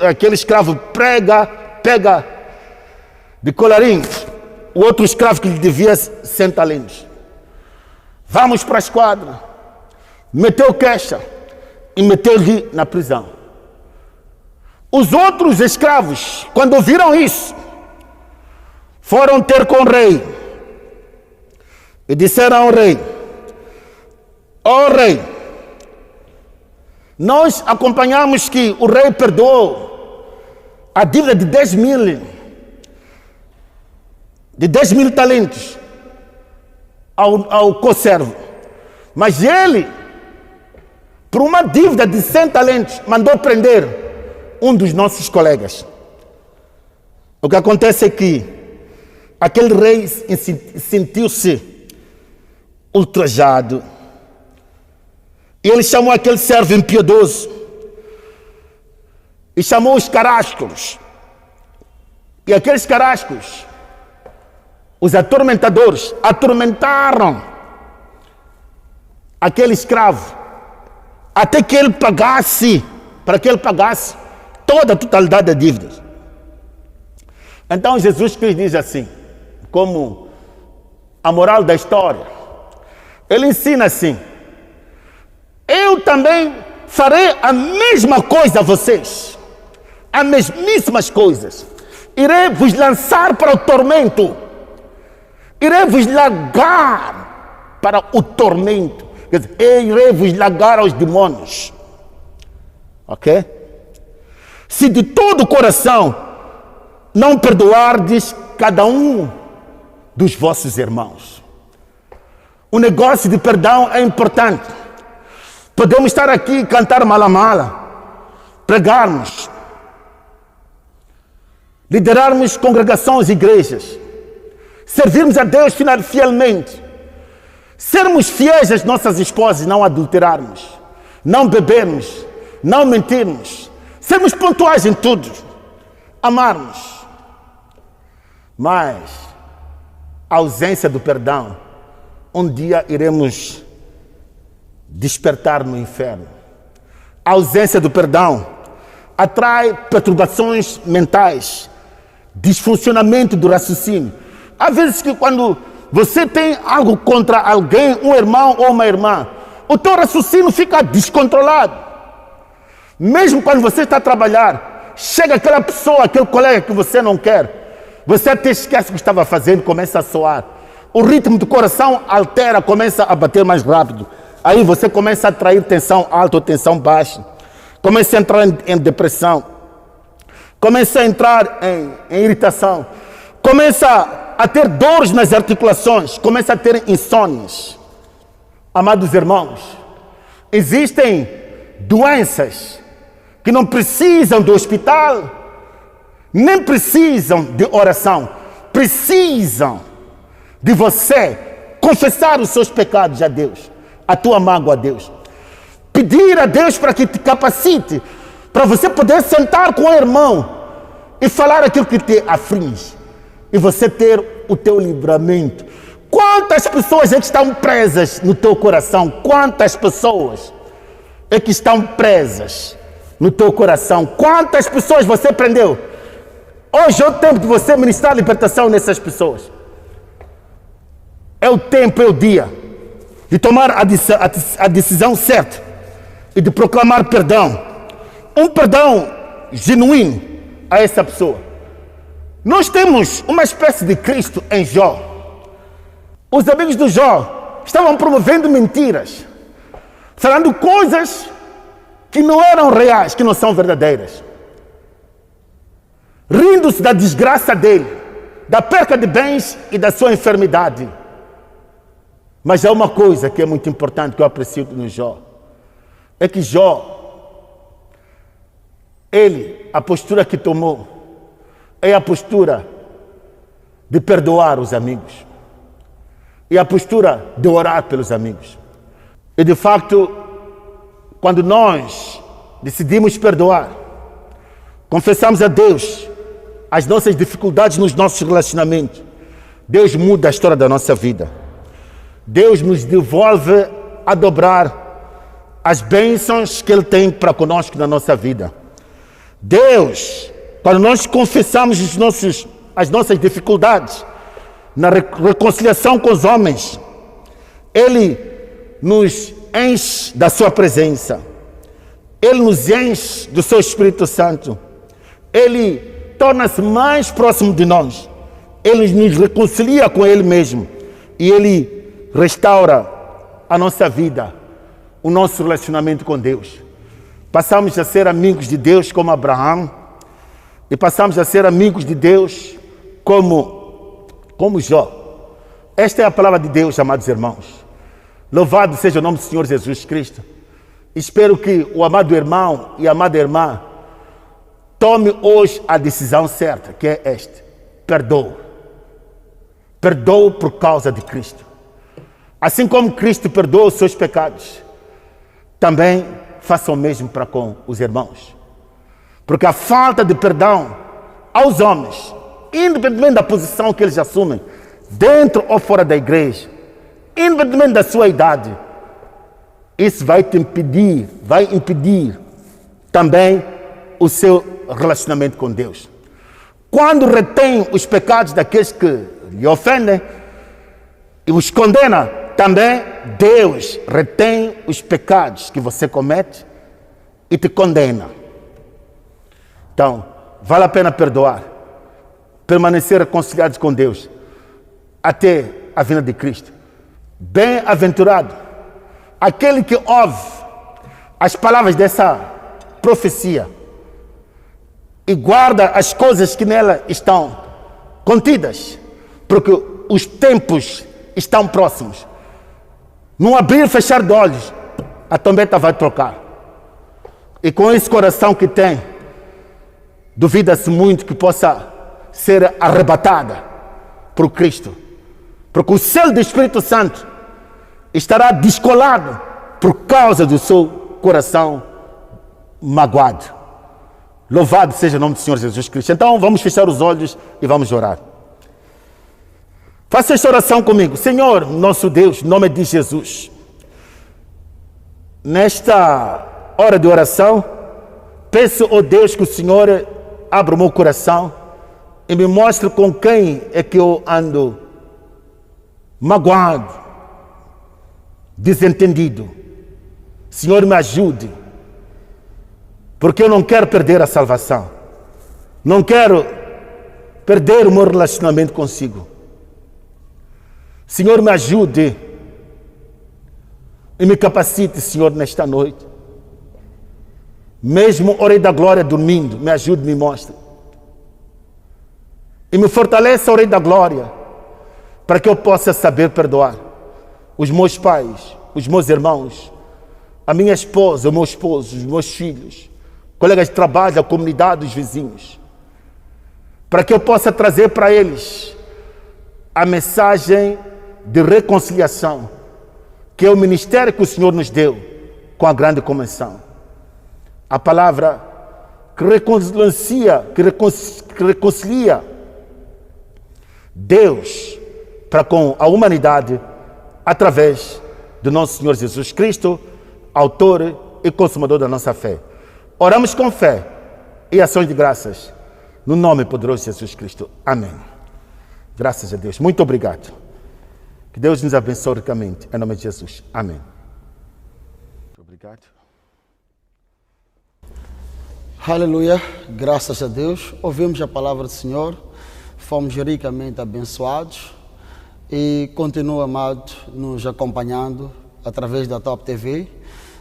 S2: aquele escravo pega de colarinho o outro escravo que lhe devia 100 talentos. Vamos para a esquadra. Meteu queixa e meteu-lhe na prisão. Os outros escravos, quando viram isso, foram ter com o rei e disseram ao rei: ó rei, nós acompanhamos que o rei perdoou a dívida de 10 mil talentos ao conservo, mas ele, por uma dívida de 100 talentos, mandou prender um dos nossos colegas. O que acontece é que aquele rei sentiu-se ultrajado e ele chamou aquele servo impiedoso e chamou os carrascos. E aqueles carrascos, os atormentadores, atormentaram aquele escravo até que ele pagasse, para que ele pagasse toda a totalidade da dívida. Então Jesus Cristo diz assim, como a moral da história, ele ensina assim: eu também farei a mesma coisa a vocês, as mesmíssimas coisas. Irei vos lançar para o tormento, irei vos largar para o tormento, quer dizer, irei vos largar aos demônios. Ok? Se de todo o coração não perdoardes cada um dos vossos irmãos. O negócio de perdão é importante. Podemos estar aqui e cantar mala, pregarmos, liderarmos congregações e igrejas, servirmos a Deus fielmente, sermos fiéis às nossas esposas, não adulterarmos, não bebermos, não mentirmos, sermos pontuais em tudo, amarmos. Mas a ausência do perdão, um dia iremos despertar no inferno. A ausência do perdão atrai perturbações mentais, desfuncionamento do raciocínio. Há vezes que quando você tem algo contra alguém, um irmão ou uma irmã, o teu raciocínio fica descontrolado. Mesmo quando você está a trabalhar, chega aquela pessoa, aquele colega que você não quer, Você até esquece o que estava fazendo, começa a soar. O ritmo do coração altera, começa a bater mais rápido. Aí você começa a atrair tensão alta ou tensão baixa. Começa a entrar em depressão. Começa a entrar em irritação. Começa a ter dores nas articulações. Começa a ter insônias. Amados irmãos, existem doenças que não precisam do hospital, nem precisam de oração. Precisam de você confessar os seus pecados a Deus, a tua mágoa a Deus. Pedir a Deus para que te capacite, para você poder sentar com o irmão e falar aquilo que te aflige, e você ter o teu livramento. Quantas pessoas é que estão presas no teu coração? Quantas pessoas é que estão presas no teu coração? Quantas pessoas você prendeu? Hoje é o tempo de você ministrar libertação nessas pessoas. É o tempo, é o dia de tomar a decisão certa e de proclamar perdão. Um perdão genuíno a essa pessoa. Nós temos uma espécie de Cristo em Jó. Os amigos do Jó estavam promovendo mentiras, falando coisas que não eram reais, que não são verdadeiras. Rindo-se da desgraça dele, da perca de bens e da sua enfermidade. Mas há uma coisa que é muito importante que eu aprecio no Jó. É que Jó, a postura que tomou, é a postura de perdoar os amigos. E a postura de orar pelos amigos. E de facto, quando nós decidimos perdoar, confessamos a Deus as nossas dificuldades nos nossos relacionamentos, Deus muda a história da nossa vida. Deus nos devolve a dobrar as bênçãos que Ele tem para conosco na nossa vida. Deus, quando nós confessamos as nossas dificuldades, na reconciliação com os homens, Ele nos enche da sua presença, Ele nos enche do seu Espírito Santo, Ele torna-se mais próximo de nós, Ele nos reconcilia com Ele mesmo e Ele restaura a nossa vida, o nosso relacionamento com Deus. Passamos a ser amigos de Deus como Abraão e passamos a ser amigos de Deus como Jó. Esta é a palavra de Deus, amados irmãos. Louvado seja o nome do Senhor Jesus Cristo. Espero que o amado irmão e a amada irmã tome hoje a decisão certa, que é esta: perdoa. Perdoa por causa de Cristo. Assim como Cristo perdoa os seus pecados, também faça o mesmo para com os irmãos. Porque a falta de perdão aos homens, independentemente da posição que eles assumem, dentro ou fora da igreja, independentemente da sua idade, isso vai impedir também o seu relacionamento com Deus. Quando retém os pecados daqueles que lhe ofendem e os condena, também Deus retém os pecados que você comete e te condena. Então, vale a pena perdoar, permanecer reconciliados com Deus até a vinda de Cristo. Bem-aventurado aquele que ouve as palavras dessa profecia e guarda as coisas que nela estão contidas, porque os tempos estão próximos. Num abrir e fechar de olhos, a trombeta vai tocar. E com esse coração que tem, duvida-se muito que possa ser arrebatada por Cristo, porque o selo do Espírito Santo estará descolado por causa do seu coração magoado. Louvado seja o nome do Senhor Jesus Cristo. Então vamos fechar os olhos e vamos orar. Faça esta oração comigo. Senhor, nosso Deus, em nome de Jesus, nesta hora de oração, peço, ó Deus, que o Senhor abra o meu coração e me mostre com quem é que eu ando magoado, desentendido. Senhor, me ajude, porque eu não quero perder a salvação. Não quero perder o meu relacionamento consigo. Senhor, me ajude e me capacite, Senhor, nesta noite. Mesmo o Rei da Glória dormindo, me ajude, me mostre. E me fortaleça, o Rei da Glória, para que eu possa saber perdoar os meus pais, os meus irmãos, a minha esposa, o meu esposo, os meus filhos, colegas de trabalho, a comunidade, os vizinhos, para que eu possa trazer para eles a mensagem de reconciliação, que é o ministério que o Senhor nos deu com a grande comissão. A palavra que reconcilia Deus para com a humanidade através do nosso Senhor Jesus Cristo, autor e consumador da nossa fé. Oramos com fé e ações de graças no nome poderoso de Jesus Cristo. Amém. Graças a Deus. Muito obrigado. Que Deus nos abençoe ricamente. Em nome de Jesus. Amém. Muito obrigado.
S1: Aleluia, graças a Deus. Ouvimos a palavra do Senhor, fomos ricamente abençoados e continua, amado, nos acompanhando através da Top TV.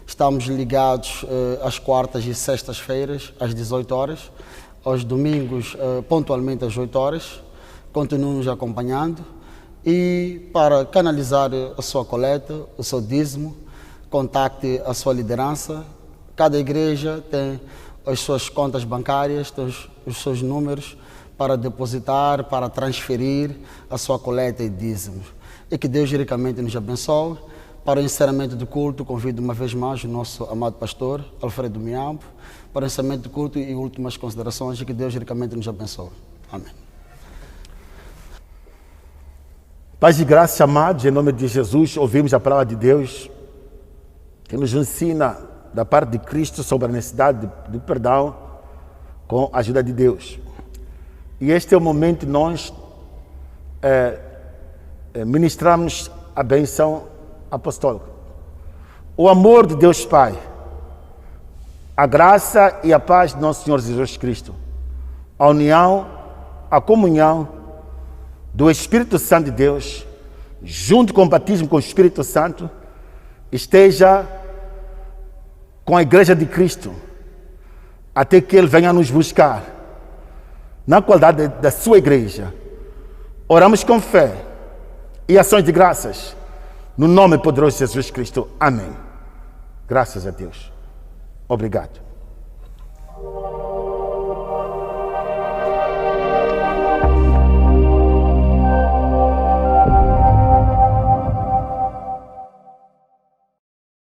S1: Estamos ligados às quartas e sextas-feiras, às 18 horas, aos domingos, pontualmente às 8 horas. Continue nos acompanhando e para canalizar a sua coleta, o seu dízimo, contacte a sua liderança. Cada igreja tem as suas contas bancárias, os seus números para depositar, para transferir a sua coleta e dízimos. E que Deus ricamente nos abençoe. Para o encerramento do culto, convido uma vez mais o nosso amado pastor, Alfredo Miambo, para o encerramento do culto e últimas considerações, e que Deus ricamente nos abençoe. Amém.
S2: Paz e graça, amados, em nome de Jesus, ouvimos a palavra de Deus que nos ensina da parte de Cristo sobre a necessidade de perdão com a ajuda de Deus. E este é o momento de nós ministrarmos a bênção apostólica. O amor de Deus Pai, a graça e a paz de nosso Senhor Jesus Cristo, a união, a comunhão do Espírito Santo de Deus, junto com o batismo com o Espírito Santo, esteja com a Igreja de Cristo, até que Ele venha nos buscar, na qualidade da sua Igreja. Oramos com fé e ações de graças, no nome poderoso de Jesus Cristo. Amém. Graças a Deus. Obrigado.